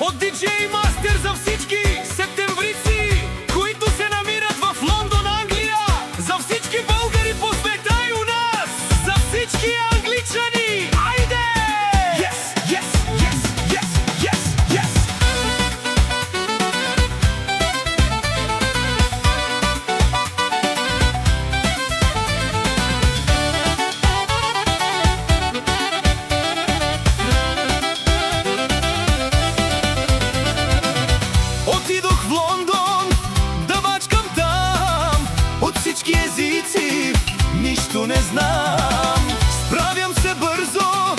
от диджей Мастер за всички септемврици, които се намират в Лондон, Англия. За всички българи по света и у нас. За всички англичани. Айде! Yes, yes, yes, yes, yes, yes. Отидох в Лондон да бачкам там. От всички езици нищо не знам. Справям се бързо,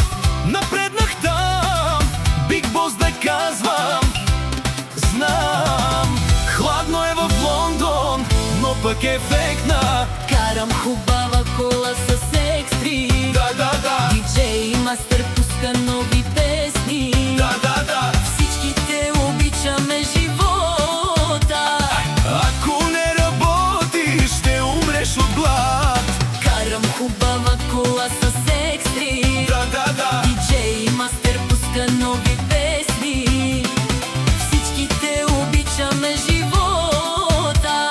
напреднах там. Биг бос да казвам, знам. Хладно е в Лондон, но пък е ефектна. Карам хубава кола с екстри. Да. Диджей Мастер пуска нови песни. Да. Всички те обичаме живота. Ако не работиш, ще умреш от глад. Карам хубава кола с екстри. Да. Диджей Мастер пуска нови песни. Всички те обичаме живота.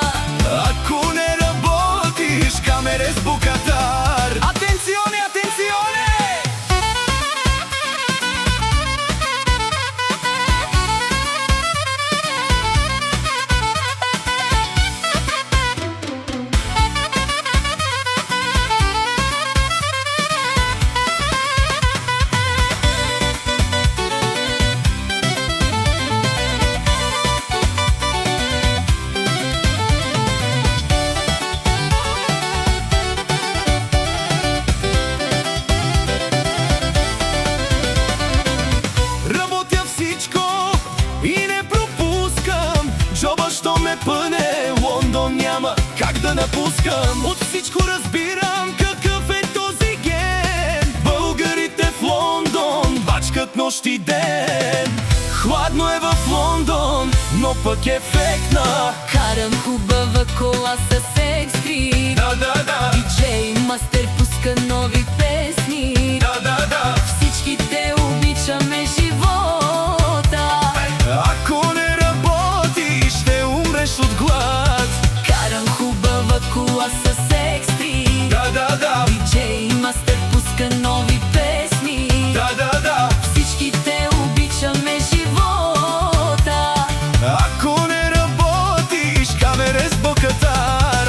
Ако не работиш, камере с букатар. Атенционе, атенционе! Работя всичко и не пропускам. Джоба, що ме пъне, Лондон няма как да напускам. От всичко разбирам какъв е този ген. Българите в Лондон бачкат нощ и ден. Хладно е в Лондон, но пък е ефектна. Карам хубава кола с екстри. Да. Диджей Мастер пуска нови песни. Да. Всички те обичаме живота. Ако не работиш, ще умреш от глад. Карам хубава кола с екстри. Да. Диджей Мастер пуска нови песни. Да. Всички те обичаме живота. Ако не работиш, камере с букатар.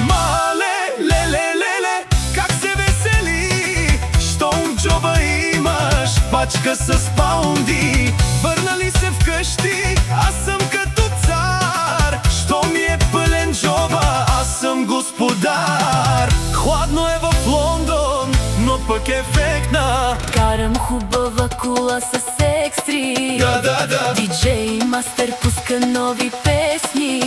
Мале, леле, как се весели, щом джоба имаш пачка с паунди. Върнали се вкъщи, аз съм като цар. Що ми е пълен джоба, аз съм господар. Хладно е в Лондон, но пък е ефектна. Карам хубава кола с екстри. Да. Диджей Мастер пуска нови песни.